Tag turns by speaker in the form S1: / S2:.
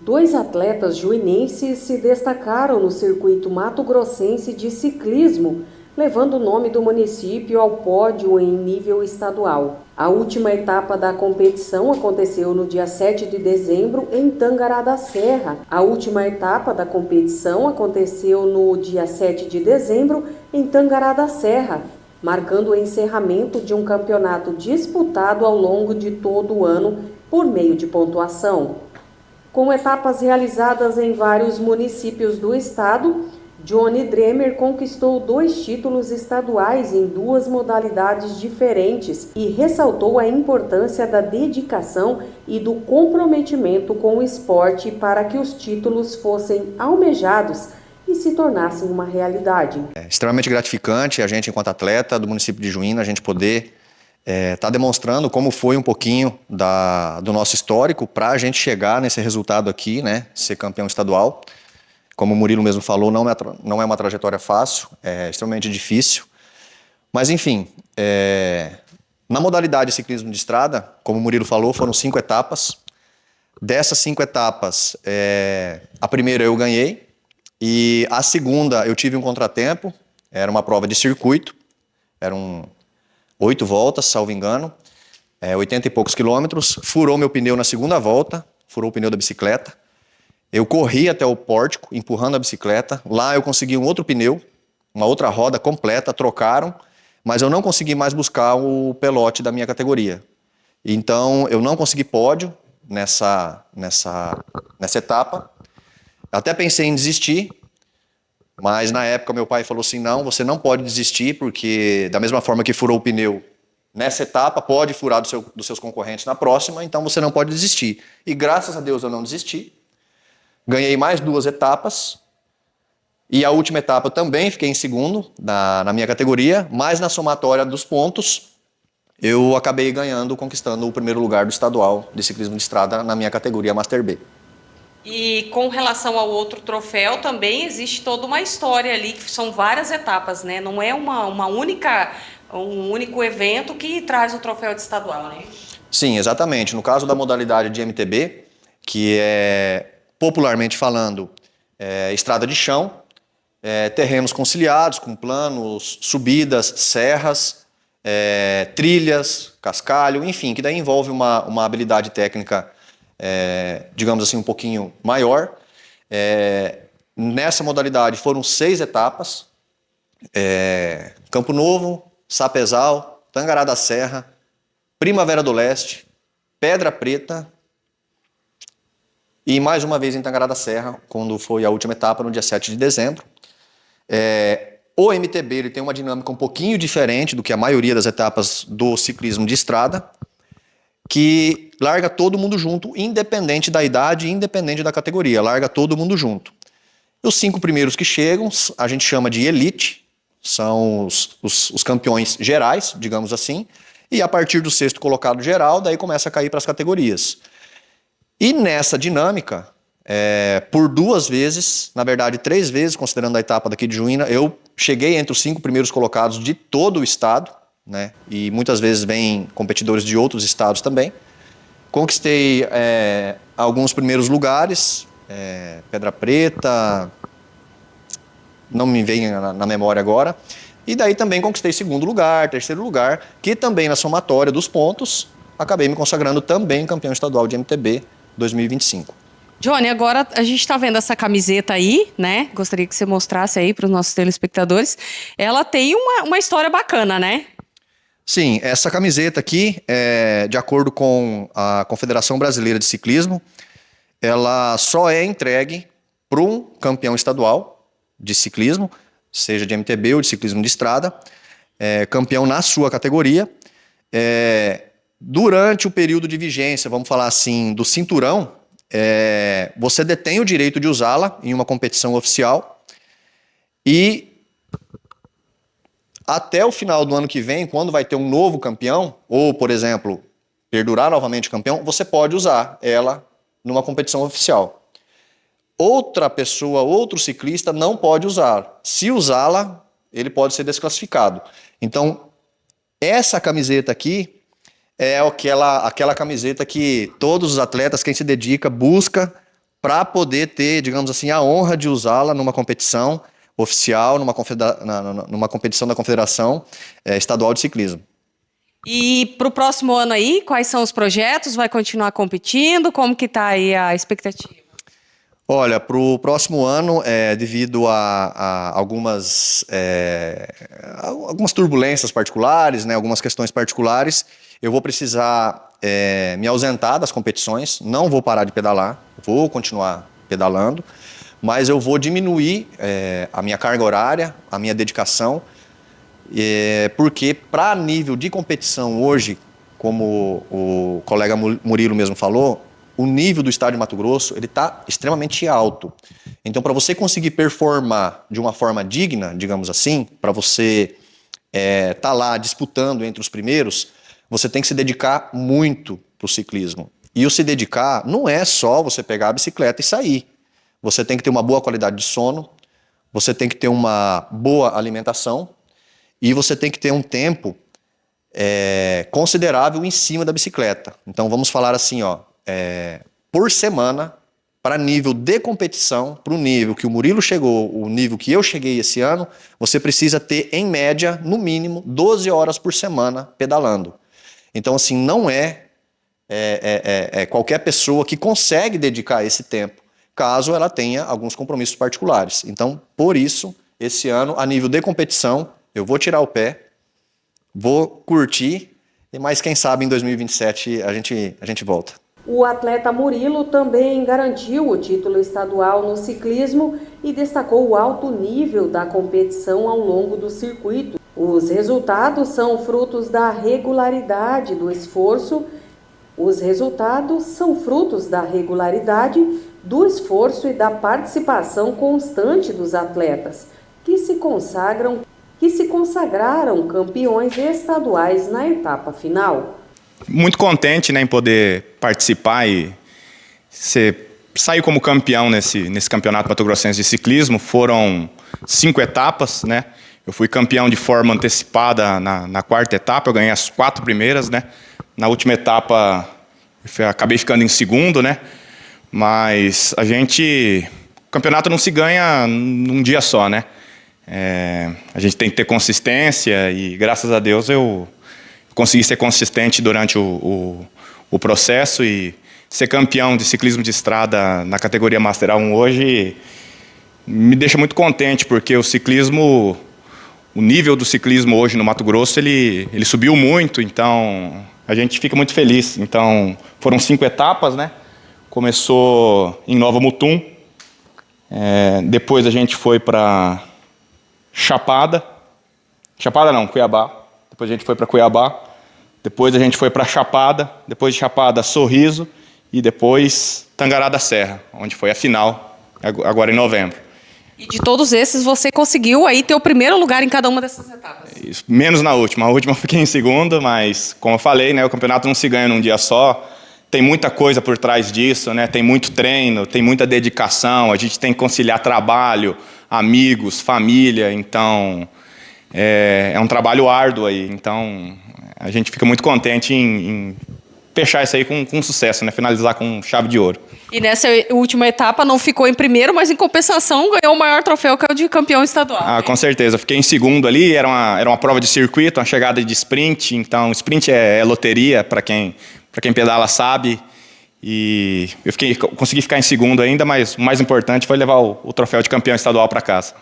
S1: Dois atletas juinenses se destacaram no circuito mato-grossense de ciclismo, levando o nome do município ao pódio em nível estadual. A última etapa da competição aconteceu no dia 7 de dezembro em Tangará da Serra. A última etapa da competição aconteceu no dia 7 de dezembro em Tangará da Serra, marcando o encerramento de um campeonato disputado ao longo de todo o ano por meio de pontuação. Com etapas realizadas em vários municípios do estado, Johnny Dremer conquistou 2 títulos estaduais em 2 modalidades diferentes e ressaltou a importância da dedicação e do comprometimento com o esporte para que os títulos fossem almejados e se tornassem uma realidade.
S2: É extremamente gratificante a gente, enquanto atleta do município de Juína, a gente poder tá demonstrando como foi um pouquinho do nosso histórico para a gente chegar nesse resultado aqui, né, ser campeão estadual. Como o Murilo mesmo falou, não é uma trajetória fácil, é extremamente difícil. Mas, enfim, na modalidade de ciclismo de estrada, como o Murilo falou, foram 5 etapas. Dessas 5 etapas, a primeira eu ganhei e a segunda eu tive um contratempo, era uma prova de circuito, eram 8 voltas, salvo engano, 80 e poucos quilômetros, furou meu pneu na segunda volta, furou o pneu da bicicleta. Eu corri até o pórtico, empurrando a bicicleta. Lá eu consegui um outro pneu, uma outra roda completa, trocaram, mas eu não consegui mais buscar o pelote da minha categoria. Então eu não consegui pódio nessa etapa. Até pensei em desistir, mas na época meu pai falou assim, não, você não pode desistir, porque da mesma forma que furou o pneu nessa etapa, pode furar dos seus concorrentes na próxima, então você não pode desistir. E graças a Deus eu não desisti. Ganhei mais 2 etapas e a última etapa eu também fiquei em segundo na minha categoria, mas na somatória dos pontos eu acabei conquistando o primeiro lugar do estadual de ciclismo de estrada na minha categoria Master B.
S3: E com relação ao outro troféu, também existe toda uma história ali, que são várias etapas, né? Não é um único evento que traz o troféu de estadual, né?
S2: Sim, exatamente. No caso da modalidade de MTB, que é, popularmente falando, estrada de chão, terrenos conciliados, com planos, subidas, serras, trilhas, cascalho, enfim, que daí envolve uma habilidade técnica, digamos assim, um pouquinho maior. Nessa modalidade foram 6 etapas, Campo Novo, Sapezal, Tangará da Serra, Primavera do Leste, Pedra Preta e mais uma vez em Tangará da Serra, quando foi a última etapa, no dia 7 de dezembro. O MTB ele tem uma dinâmica um pouquinho diferente do que a maioria das etapas do ciclismo de estrada, que larga todo mundo junto, independente da idade, independente da categoria, larga todo mundo junto. Os 5 primeiros que chegam, a gente chama de elite, são os campeões gerais, digamos assim, e a partir do 6º colocado geral, daí começa a cair para as categorias. E nessa dinâmica, por 2 vezes, na verdade 3 vezes, considerando a etapa daqui de Juína, eu cheguei entre os 5 primeiros colocados de todo o estado, né? E muitas vezes vêm competidores de outros estados também. Conquistei alguns primeiros lugares, Pedra Preta, não me vem na memória agora, e daí também conquistei 2º lugar, 3º lugar, que também na somatória dos pontos, acabei me consagrando também campeão estadual de MTB 2025.
S3: Johnny, agora a gente está vendo essa camiseta aí, né? Gostaria que você mostrasse aí para os nossos telespectadores. Ela tem uma história bacana, né?
S2: Sim, essa camiseta aqui, de acordo com a Confederação Brasileira de Ciclismo, ela só é entregue para um campeão estadual de ciclismo, seja de MTB ou de ciclismo de estrada, campeão na sua categoria. Durante o período de vigência, vamos falar assim, do cinturão, você detém o direito de usá-la em uma competição oficial e até o final do ano que vem, quando vai ter um novo campeão, ou, por exemplo, perdurar novamente campeão, você pode usar ela numa competição oficial. Outra pessoa, outro ciclista não pode usar. Se usá-la, ele pode ser desclassificado. Então, essa camiseta aqui é aquela camiseta que todos os atletas, quem se dedica, busca para poder ter, digamos assim, a honra de usá-la numa competição oficial, numa competição da Confederação Estadual de Ciclismo.
S3: E para o próximo ano aí, quais são os projetos? Vai continuar competindo? Como que está aí a expectativa?
S2: Olha, para o próximo ano, devido a algumas turbulências particulares, né, algumas questões particulares, eu vou precisar me ausentar das competições, não vou parar de pedalar, vou continuar pedalando, mas eu vou diminuir a minha carga horária, a minha dedicação, porque para nível de competição hoje, como o colega Murilo mesmo falou, o nível do estado de Mato Grosso ele está extremamente alto. Então, para você conseguir performar de uma forma digna, digamos assim, para você estar lá disputando entre os primeiros, você tem que se dedicar muito para o ciclismo. E o se dedicar não é só você pegar a bicicleta e sair. Você tem que ter uma boa qualidade de sono, você tem que ter uma boa alimentação e você tem que ter um tempo considerável em cima da bicicleta. Então, vamos falar assim, ó, por semana, para nível de competição, para o nível que o Murilo chegou, o nível que eu cheguei esse ano, você precisa ter, em média, no mínimo, 12 horas por semana pedalando. Então, assim, não é qualquer pessoa que consegue dedicar esse tempo, caso ela tenha alguns compromissos particulares. Então, por isso, esse ano, a nível de competição, eu vou tirar o pé, vou curtir, mas quem sabe em 2027 a gente volta.
S1: O atleta Murilo também garantiu o título estadual no ciclismo e destacou o alto nível da competição ao longo do circuito. Os resultados são frutos da regularidade do esforço. Os resultados são frutos da regularidade, do esforço e da participação constante dos atletas, que se consagraram campeões estaduais na etapa final.
S4: Muito contente, né, em poder participar e sair como campeão nesse campeonato mato-grossense de ciclismo. Foram 5 etapas, né? Eu fui campeão de forma antecipada na quarta etapa, eu ganhei as 4 primeiras, né? Na última etapa acabei ficando em segundo, né? Mas o campeonato não se ganha num dia só, né? A gente tem que ter consistência e, graças a Deus, eu consegui ser consistente durante o processo e ser campeão de ciclismo de estrada na categoria Master A1 hoje me deixa muito contente, porque o nível do ciclismo hoje no Mato Grosso, ele subiu muito, então a gente fica muito feliz. Então, foram 5 etapas, né? Começou em Nova Mutum, depois a gente foi para Cuiabá, depois a gente foi para Cuiabá, depois a gente foi para Chapada, depois de Chapada, Sorriso, e depois Tangará da Serra, onde foi a final, agora em novembro.
S3: E de todos esses, você conseguiu aí ter o primeiro lugar em cada uma dessas etapas?
S4: Isso, menos na última. A última eu fiquei em segundo, mas, como eu falei, né, o campeonato não se ganha num dia só. Tem muita coisa por trás disso, né? Tem muito treino, tem muita dedicação, a gente tem que conciliar trabalho, amigos, família, então é um trabalho árduo aí. Então, a gente fica muito contente em fechar isso aí com sucesso, né? Finalizar com chave de ouro.
S3: E nessa última etapa não ficou em primeiro, mas em compensação ganhou o maior troféu, que é o de campeão estadual.
S4: Ah, com certeza. Fiquei em segundo ali, era uma prova de circuito, uma chegada de sprint. Então, sprint é loteria, para quem pedala sabe. E eu consegui ficar em segundo ainda, mas o mais importante foi levar o troféu de campeão estadual para casa.